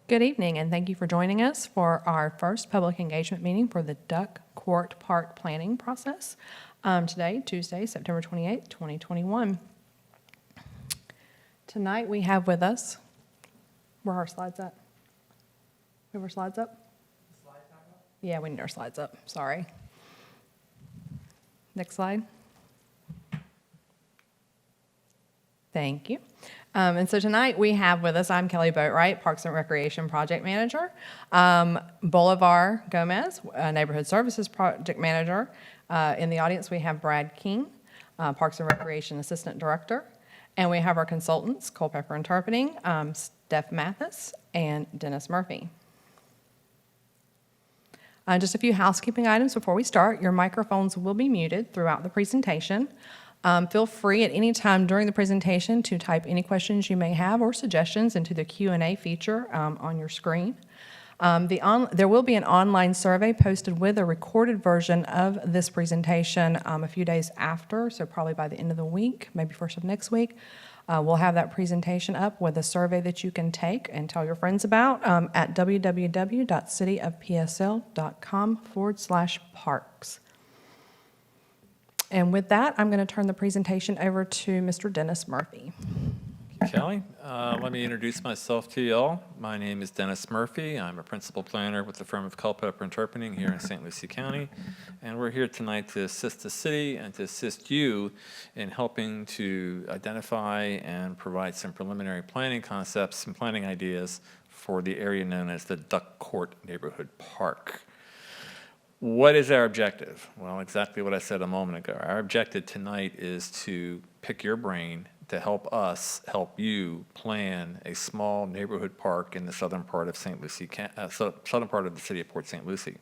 Good evening, and thank you for joining us for our first public engagement meeting for the Duck Court Park planning process. Today, Tuesday, September 28th, 2021. Tonight we have with us, where are our slides at? We have our slides up? Yeah, we need our slides up, sorry. Next slide. Thank you. And so tonight we have with us, I'm Kelly Boatwright, Parks and Recreation Project Manager, Bolivar Gomez, Neighborhood Services Project Manager. In the audience we have Brad King, Parks and Recreation Assistant Director, and we have our consultants, Culpepper Interpreting, Steph Mathis, and Dennis Murphy. Just a few housekeeping items before we start. Your microphones will be muted throughout the presentation. Feel free at any time during the presentation to type any questions you may have or suggestions into the Q&A feature on your screen. There will be an online survey posted with a recorded version of this presentation a few days after, so probably by the end of the week, maybe first of next week. We'll have that presentation up with a survey that you can take and tell your friends about at www.cityofpsl.com/parks. And with that, I'm going to turn the presentation over to Mr. Dennis Murphy. Kelly, let me introduce myself to you all. My name is Dennis Murphy. I'm a principal planner with the firm of Culpepper Interpreting here in St. Lucie County. And we're here tonight to assist the city and to assist you in helping to identify and provide some preliminary planning concepts and planning ideas for the area known as the Duck Court Neighborhood Park. What is our objective? Well, exactly what I said a moment ago. Our objective tonight is to pick your brain to help us help you plan a small neighborhood park in the southern part of St. Lucie, southern part of the city of Port St. Lucie.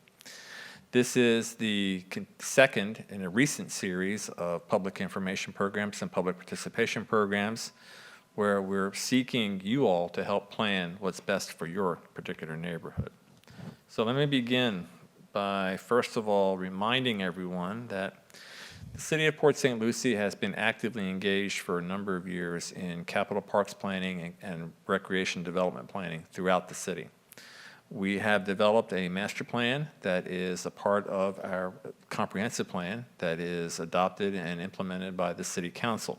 This is the second in a recent series of public information programs and public participation programs where we're seeking you all to help plan what's best for your particular neighborhood. So let me begin by first of all reminding everyone that the city of Port St. Lucie has been actively engaged for a number of years in capital parks planning and recreation development planning throughout the city. We have developed a master plan that is a part of our comprehensive plan that is adopted and implemented by the city council.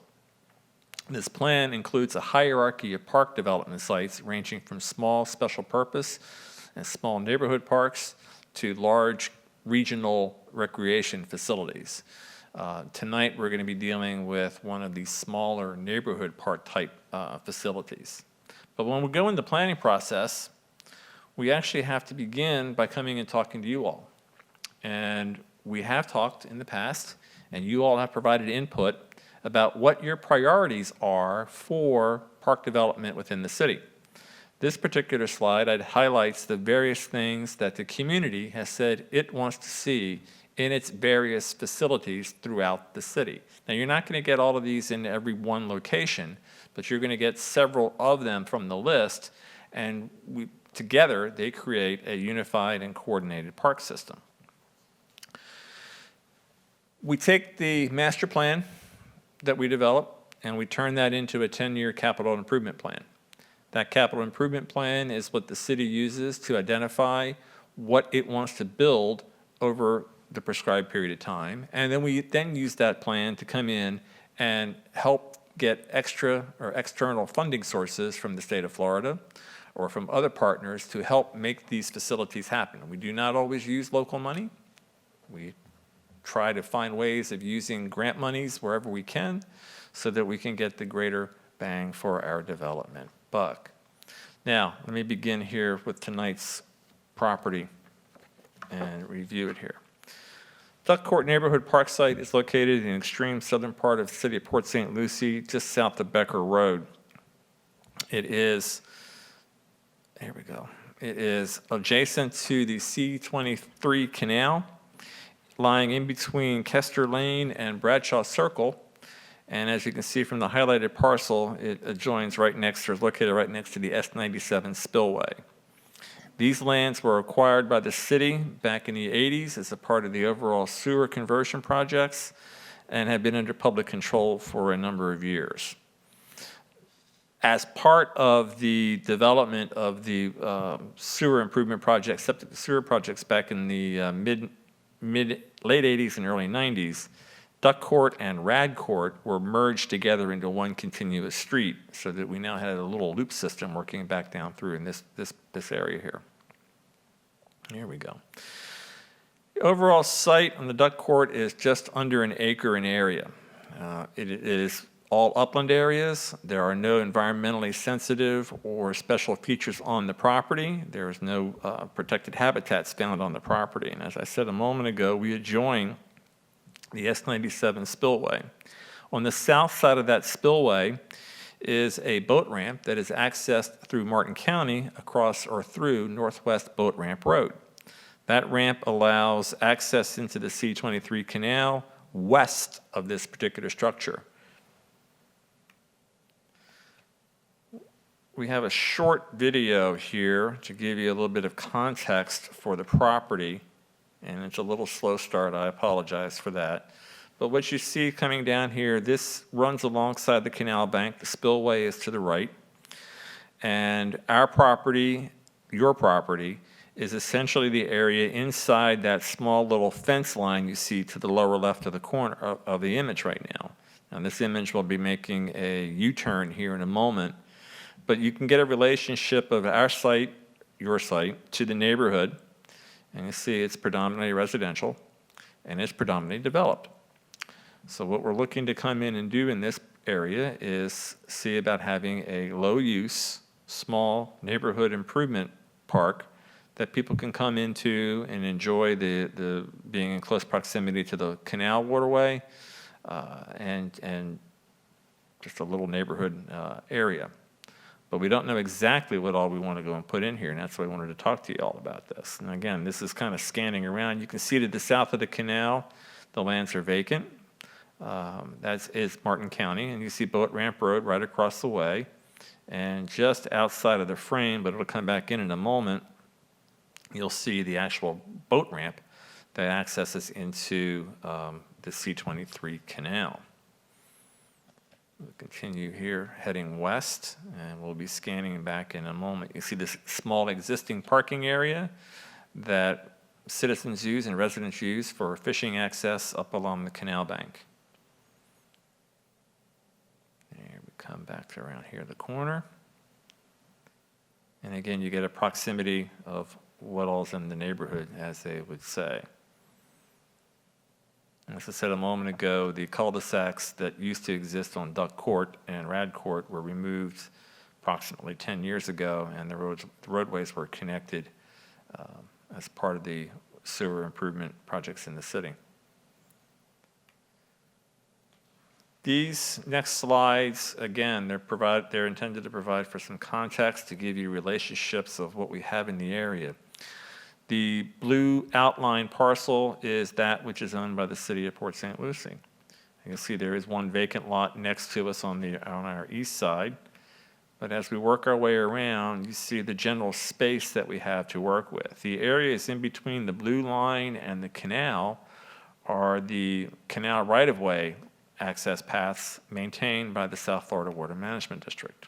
This plan includes a hierarchy of park development sites ranging from small special purpose and small neighborhood parks to large regional recreation facilities. Tonight we're going to be dealing with one of these smaller neighborhood park type facilities. But when we go into the planning process, we actually have to begin by coming and talking to you all. And we have talked in the past, and you all have provided input about what your priorities are for park development within the city. This particular slide highlights the various things that the community has said it wants to see in its various facilities throughout the city. Now, you're not going to get all of these in every one location, but you're going to get several of them from the list, and together they create a unified and coordinated park system. We take the master plan that we develop and we turn that into a 10-year capital improvement plan. That capital improvement plan is what the city uses to identify what it wants to build over the prescribed period of time. And then we use that plan to come in and help get extra or external funding sources from the state of Florida or from other partners to help make these facilities happen. We do not always use local money. We try to find ways of using grant monies wherever we can so that we can get the greater bang for our development buck. Now, let me begin here with tonight's property and review it here. Duck Court Neighborhood Park site is located in the extreme southern part of the city of Port St. Lucie, just south of Becker Road. It is, here we go, it is adjacent to the C-23 canal, lying in between Kester Lane and Bradshaw Circle. And as you can see from the highlighted parcel, it adjoins right next, or is located right next to the S97 spillway. These lands were acquired by the city back in the 80s as a part of the overall sewer conversion projects and have been under public control for a number of years. as part of the development of the sewer improvement projects, septic sewer projects back in the late 80s and early 90s, Duck Court and Rad Court were merged together into one continuous street, so that we now had a little loop system working back down through in this area here. Here we go. The overall site on the Duck Court is just under an acre in area. It is all upland areas. There are no environmentally sensitive or special features on the property. There is no protected habitats found on the property. And as I said a moment ago, we adjoin the S97 spillway. On the south side of that spillway is a boat ramp that is accessed through Martin County across or through Northwest Boat Ramp Road. That ramp allows access into the C23 canal west of this particular structure. We have a short video here to give you a little bit of context for the property, and it's a little slow start, I apologize for that. But what you see coming down here, this runs alongside the canal bank. The spillway is to the right. And our property, your property, is essentially the area inside that small little fence line you see to the lower left of the corner of the image right now. Now this image will be making a U-turn here in a moment, but you can get a relationship of our site, your site, to the neighborhood, and you see it's predominantly residential and it's predominantly developed. So what we're looking to come in and do in this area is see about having a low-use, small neighborhood improvement park that people can come into and enjoy the being in close proximity to the canal waterway and just a little neighborhood area. But we don't know exactly what all we want to go and put in here, and that's why I wanted to talk to you all about this. And again, this is kind of scanning around. You can see to the south of the canal, the lands are vacant. That is Martin County, and you see Boat Ramp Road right across the way. And just outside of the frame, but it'll come back in a moment, you'll see the actual boat ramp that accesses into the C23 canal. We'll continue here heading west, and we'll be scanning back in a moment. You see this small existing parking area that citizens use and residents use for fishing access up along the canal bank. There we come back to around here the corner. And again, you get a proximity of what all's in the neighborhood, as they would say. And as I said a moment ago, the cul-de-sacs that used to exist on Duck Court and Rad Court were removed approximately 10 years ago, and the roadways were connected as part of the sewer improvement projects in the city. These next slides, again, they're intended to provide for some context, to give you relationships of what we have in the area. The blue outline parcel is that which is owned by the city of Port St. Lucie. You can see there is one vacant lot next to us on our east side. But as we work our way around, you see the general space that we have to work with. The areas in between the blue line and the canal are the canal right-of-way access paths maintained by the South Florida Water Management District.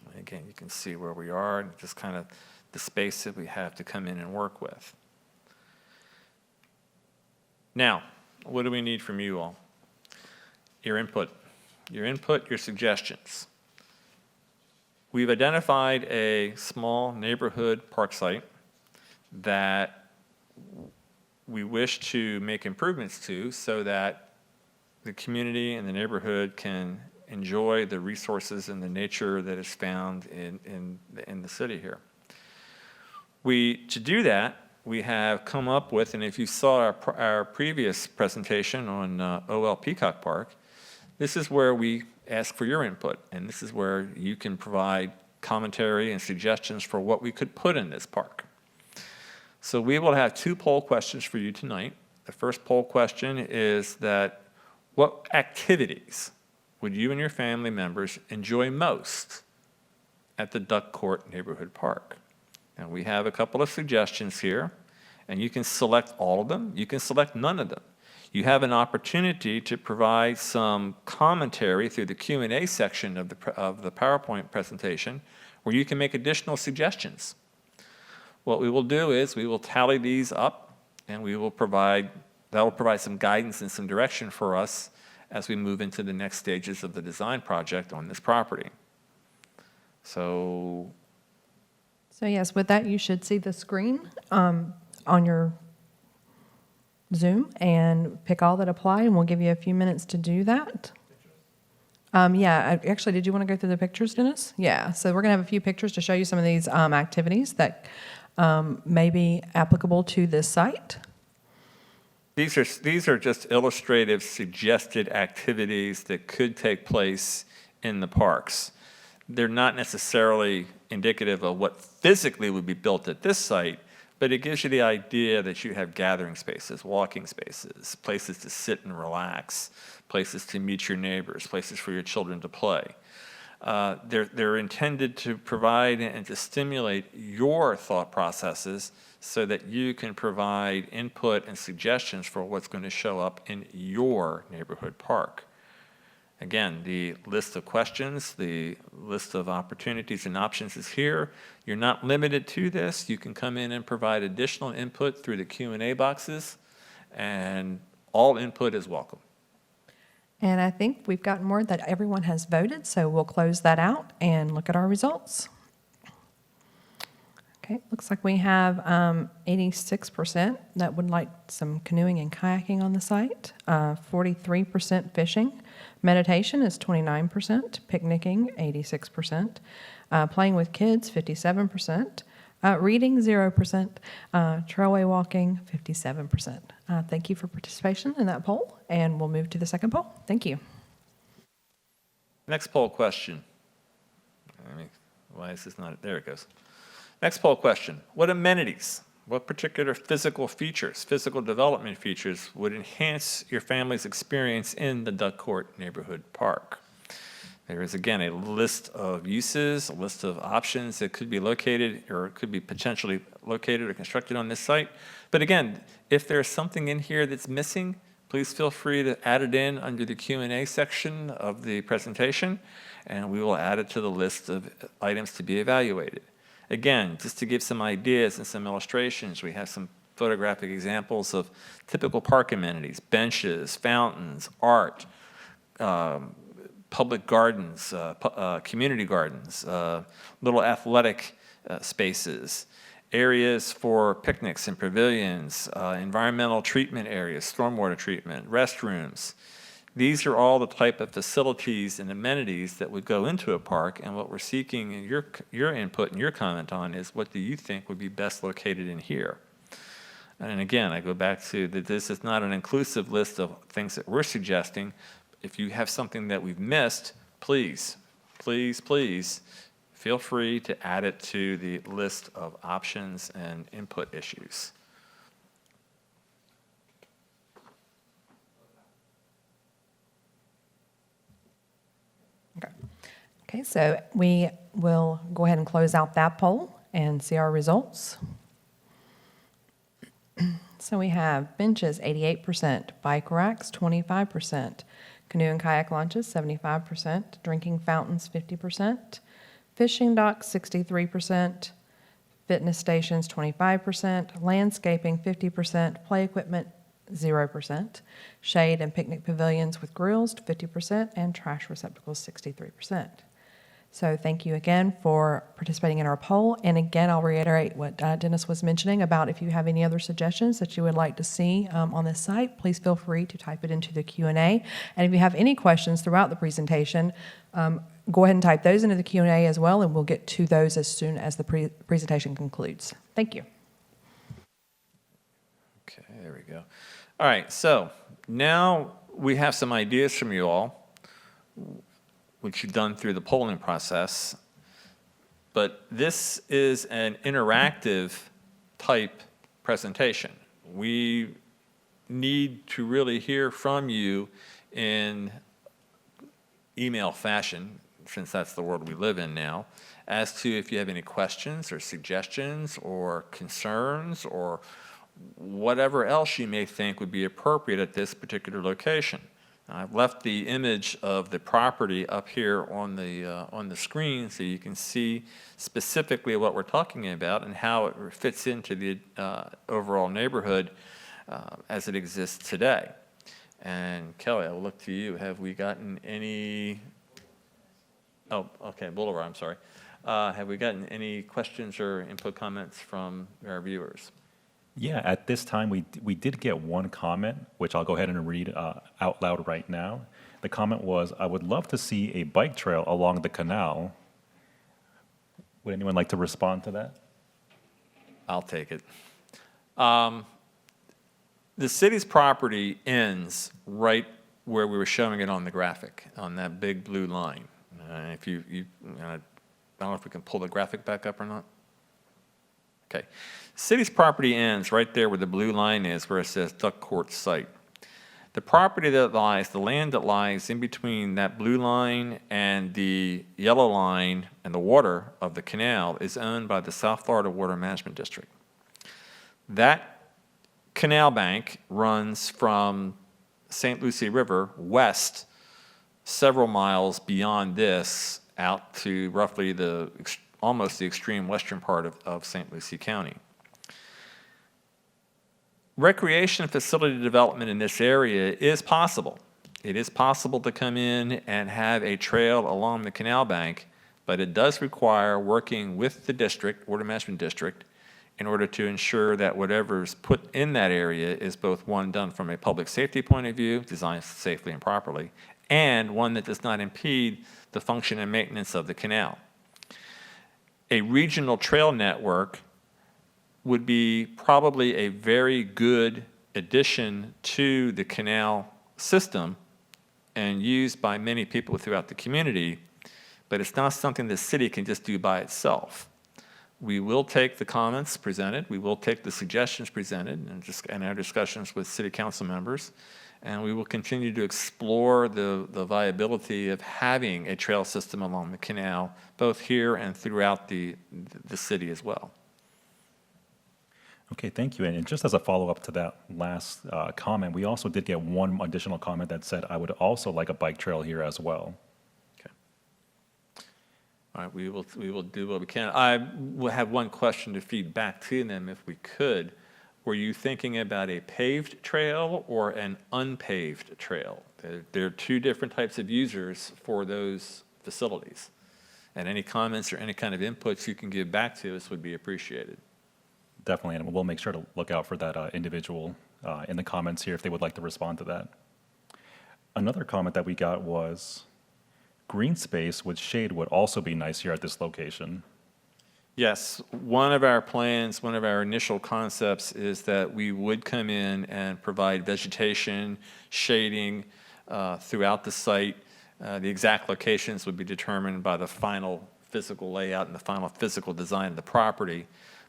And again, you can see where we are and just kind of the space that we have to come in and work with. Now, what do we need from you all? Your input, your suggestions. We've identified a small neighborhood park site that we wish to make improvements to so that the community and the neighborhood can enjoy the resources and the nature that is found in the city here. To do that, we have come up with, and if you saw our previous presentation on OL Peacock Park, this is where we ask for your input, and this is where you can provide commentary and suggestions for what we could put in this park. So we will have 2 poll questions for you tonight. The first poll question is that what activities would you and your family members enjoy most at the Duck Court Neighborhood Park? And we have a couple of suggestions here, and you can select all of them. You can select none of them. You have an opportunity to provide some commentary through the Q&A section of the PowerPoint presentation, where you can make additional suggestions. What we will do is we will tally these up, and that will provide some guidance and some direction for us as we move into the next stages of the design project on this property. So yes, with that, you should see the screen on your Zoom and pick all that apply, and we'll give you a few minutes to do that. Actually, did you want to go through the pictures, Dennis? Yeah, so we're going to have a few pictures to show you some of these activities that may be applicable to this site. These are just illustrative suggested activities that could take place in the parks. They're not necessarily indicative of what physically would be built at this site, but it gives you the idea that you have gathering spaces, walking spaces, places to sit and relax, places to meet your neighbors, places for your children to play. They're intended to provide and to stimulate your thought processes so that you can provide input and suggestions for what's going to show up in your neighborhood park. Again, the list of questions, the list of opportunities and options is here. You're not limited to this. You can come in and provide additional input through the Q&A boxes, and all input is welcome. And I think we've gotten word that everyone has voted, so we'll close that out and look at our results. Okay, looks like we have 86% that would like some canoeing and kayaking on the site, 43% fishing, meditation is 29%, picnicking 86%, playing with kids 57%, reading 0%, trailway walking 57%. Thank you for participation in that poll, and we'll move to the second poll. Thank you. Next poll question. Why is this not? There it goes. Next poll question. What amenities, what particular physical features, physical development features would enhance your family's experience in the Duck Court Neighborhood Park? There is, again, a list of uses, a list of options that could be located or could be potentially located or constructed on this site. But again, if there's something in here that's missing, please feel free to add it in under the Q&A section of the presentation, and we will add it to the list of items to be evaluated. Again, just to give some ideas and some illustrations, we have some photographic examples of typical park amenities: benches, fountains, art, public gardens, community gardens, little athletic spaces, areas for picnics and pavilions, environmental treatment areas, stormwater treatment, restrooms. These are all the type of facilities and amenities that would go into a park, and what we're seeking in your input and your comment on is what do you think would be best located in here? And again, I go back to that this is not an inclusive list of things that we're suggesting. If you have something that we've missed, please, please, please feel free to add it to the list of options and input issues. Okay, so we will go ahead and close out that poll and see our results. So we have benches 88%, bike racks 25%, canoe and kayak launches 75%, drinking fountains 50%, fishing docks 63%, fitness stations 25%, landscaping 50%, play equipment 0%, shade and picnic pavilions with grills 50%, and trash receptacles 63%. So thank you again for participating in our poll. And again, I'll reiterate what Dennis was mentioning about if you have any other suggestions that you would like to see on this site, please feel free to type it into the Q&A. And if you have any questions throughout the presentation, go ahead and type those into the Q&A as well, and we'll get to those as soon as the presentation concludes. Thank you. Okay, there we go. All right, so now we have some ideas from you all, which you've done through the polling process, but this is an interactive type presentation. We need to really hear from you in email fashion, since that's the world we live in now, as to if you have any questions or suggestions or concerns or whatever else you may think would be appropriate at this particular location. I've left the image of the property up here on the screen so you can see specifically what we're talking about and how it fits into the overall neighborhood as it exists today. And Kelly, I will look to you. Have we gotten any? Oh, okay, Boulevard. I'm sorry. Have we gotten any questions or input comments from our viewers? Yeah, at this time, we did get one comment, which I'll go ahead and read out loud right now. The comment was, "I would love to see a bike trail along the canal." Would anyone like to respond to that? I'll take it. The city's property ends right where we were showing it on the graphic, on that big blue line. If I don't know if we can pull the graphic back up or not. Okay. City's property ends right there where the blue line is, where it says Duck Court Site. The property that lies, the land that lies in between that blue line and the yellow line and the water of the canal is owned by the South Florida Water Management District. That canal bank runs from St. Lucie River west several miles beyond this out to roughly almost the extreme western part of St. Lucie County. Recreation facility development in this area is possible. It is possible to come in and have a trail along the canal bank, but it does require working with the district, Water Management District, in order to ensure that whatever's put in that area is both one done from a public safety point of view, designed safely and properly, and one that does not impede the function and maintenance of the canal. A regional trail network would be probably a very good addition to the canal system and used by many people throughout the community, but it's not something the city can just do by itself. We will take the comments presented, we will take the suggestions presented and our discussions with city council members, and we will continue to explore the viability of having a trail system along the canal, both here and throughout the city as well. Okay, thank you. And just as a follow-up to that last comment, we also did get one additional comment that said, "I would also like a bike trail here as well." Okay. All right, we will do what we can. I will have one question to feed back to them if we could. Were you thinking about a paved trail or an unpaved trail? There are two different types of users for those facilities. And any comments or any kind of inputs you can give back to us would be appreciated. Definitely, and we'll make sure to look out for that individual in the comments here if they would like to respond to that. Another comment that we got was, "Green space with shade would also be nice here at this location." Yes, one of our plans, one of our initial concepts is that we would come in and provide vegetation, shading throughout the site. The exact locations would be determined by the final physical layout and the final physical design of the property,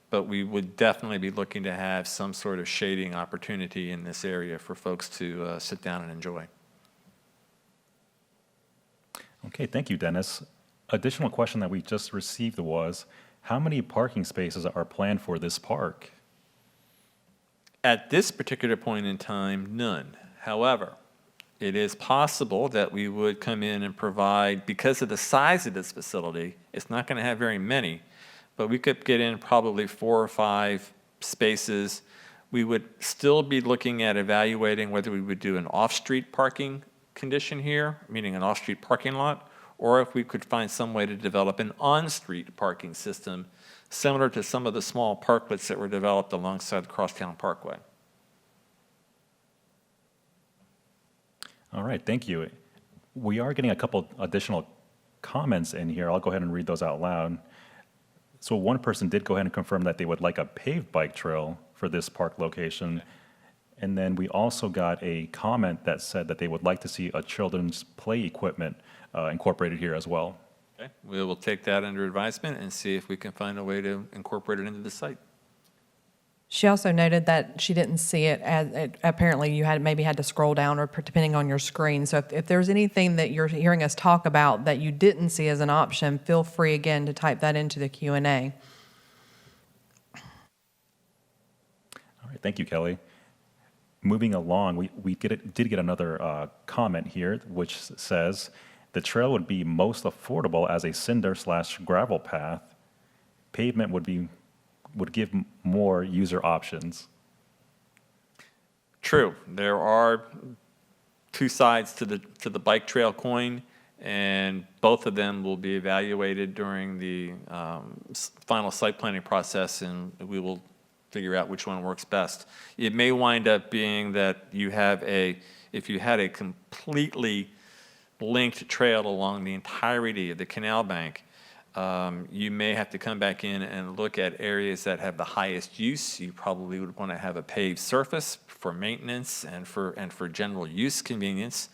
but we would definitely be looking to have some sort of shading opportunity in this area for folks to sit down and enjoy. Okay, thank you, Dennis. Additional question that we just received was, how many parking spaces are planned for this park? At this particular point in time, none. However, it is possible that we would come in and provide, because of the size of this facility, it's not going to have very many, but we could get in probably 4 or 5 spaces. We would still be looking at evaluating whether we would do an off-street parking condition here, meaning an off-street parking lot, or if we could find some way to develop an on-street parking system similar to some of the small parklets that were developed alongside the Crosstown Parkway. All right, thank you. We are getting a couple additional comments in here. I'll go ahead and read those out loud. So one person did go ahead and confirm that they would like a paved bike trail for this park location. And then we also got a comment that said that they would like to see a children's play equipment incorporated here as well. Okay. We will take that under advisement and see if we can find a way to incorporate it into the site. She also noted that she didn't see it as, apparently you had maybe had to scroll down or depending on your screen. So if there's anything that you're hearing us talk about that you didn't see as an option, feel free again to type that into the Q&A. All right, thank you, Kelly. Moving along, we did get another comment here, which says, the trail would be most affordable as a cinder/gravel path. Pavement would give more user options. True. There are two sides to the bike trail coin, and both of them will be evaluated during the final site planning process, and we will figure out which one works best. It may wind up being that if you had a completely linked trail along the entirety of the canal bank, you may have to come back in and look at areas that have the highest use. You probably would want to have a paved surface for maintenance and for general use convenience.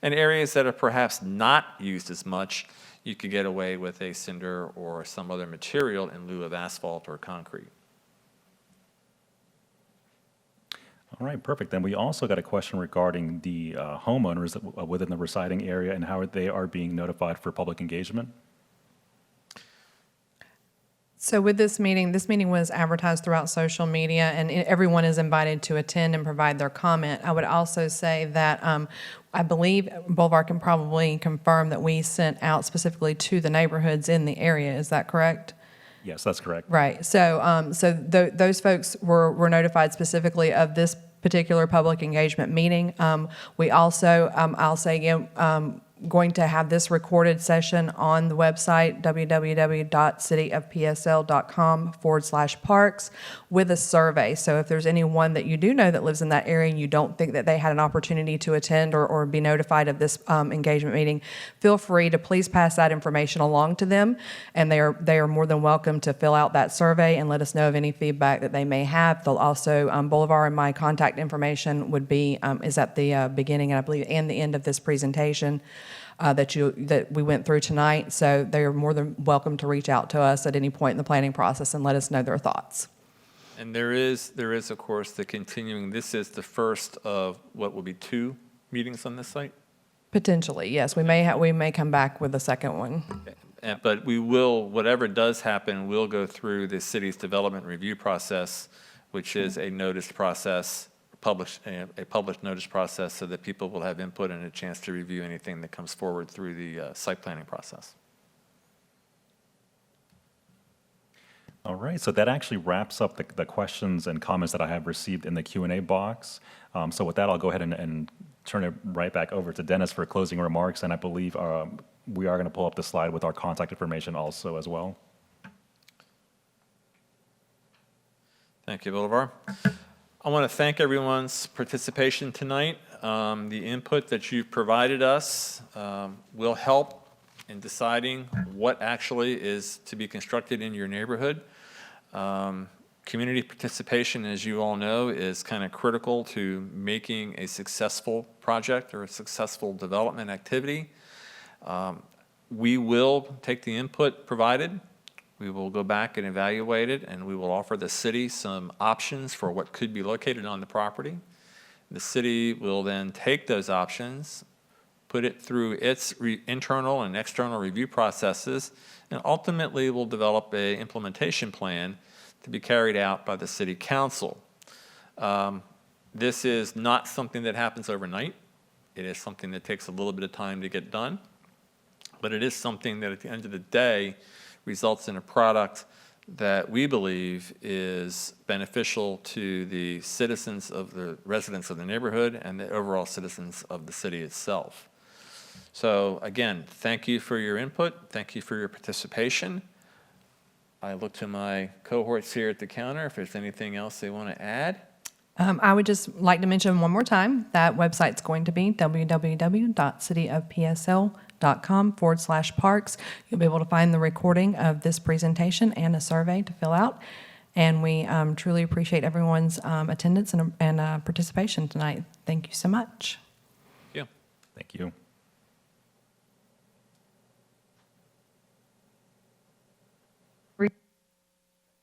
And areas that are perhaps not used as much, you could get away with a cinder or some other material in lieu of asphalt or concrete. All right, perfect. Then we also got a question regarding the homeowners within the residing area and how they are being notified for public engagement. So with this meeting was advertised throughout social media, and everyone is invited to attend and provide their comment. I would also say that I believe Boulevard can probably confirm that we sent out specifically to the neighborhoods in the area. Is that correct? Yes, that's correct. Right. So, those folks were notified specifically of this particular public engagement meeting. We also, I'll say again, going to have this recorded session on the website, www.cityofpsl.com/parks, with a survey. So if there's anyone that you do know that lives in that area and you don't think that they had an opportunity to attend or be notified of this engagement meeting, feel free to please pass that information along to them. And they are more than welcome to fill out that survey and let us know of any feedback that they may have. They'll also, Boulevard, and my contact information would be, is at the beginning, and I believe, and the end of this presentation that we went through tonight. So they are more than welcome to reach out to us at any point in the planning process and let us know their thoughts. And there is, of course, the continuing, this is the first of what will be 2 meetings on this site? Potentially, yes. We may come back with a second one. But we will, whatever does happen, we'll go through the city's development review process, which is a notice process, a published notice process, so that people will have input and a chance to review anything that comes forward through the site planning process. All right, so that actually wraps up the questions and comments that I have received in the Q&A box. So with that, I'll go ahead and turn it right back over to Dennis for closing remarks, and I believe we are going to pull up the slide with our contact information also as well. Thank you, Boulevard. I want to thank everyone's participation tonight. The input that you've provided us will help in deciding what actually is to be constructed in your neighborhood. Community participation, as you all know, is kind of critical to making a successful project or a successful development activity. We will take the input provided. We will go back and evaluate it, and we will offer the city some options for what could be located on the property. The city will then take those options, put it through its internal and external review processes, and ultimately will develop an implementation plan to be carried out by the city council. This is not something that happens overnight. It is something that takes a little bit of time to get done, but it is something that at the end of the day results in a product that we believe is beneficial to the citizens of the residents of the neighborhood and the overall citizens of the city itself. So again, thank you for your input. Thank you for your participation. I look to my cohorts here at the counter if there's anything else they want to add. I would just like to mention one more time that website's going to be www.cityofpsl.com/parks. You'll be able to find the recording of this presentation and a survey to fill out. And we truly appreciate everyone's attendance and participation tonight. Thank you so much. Yeah. Thank you.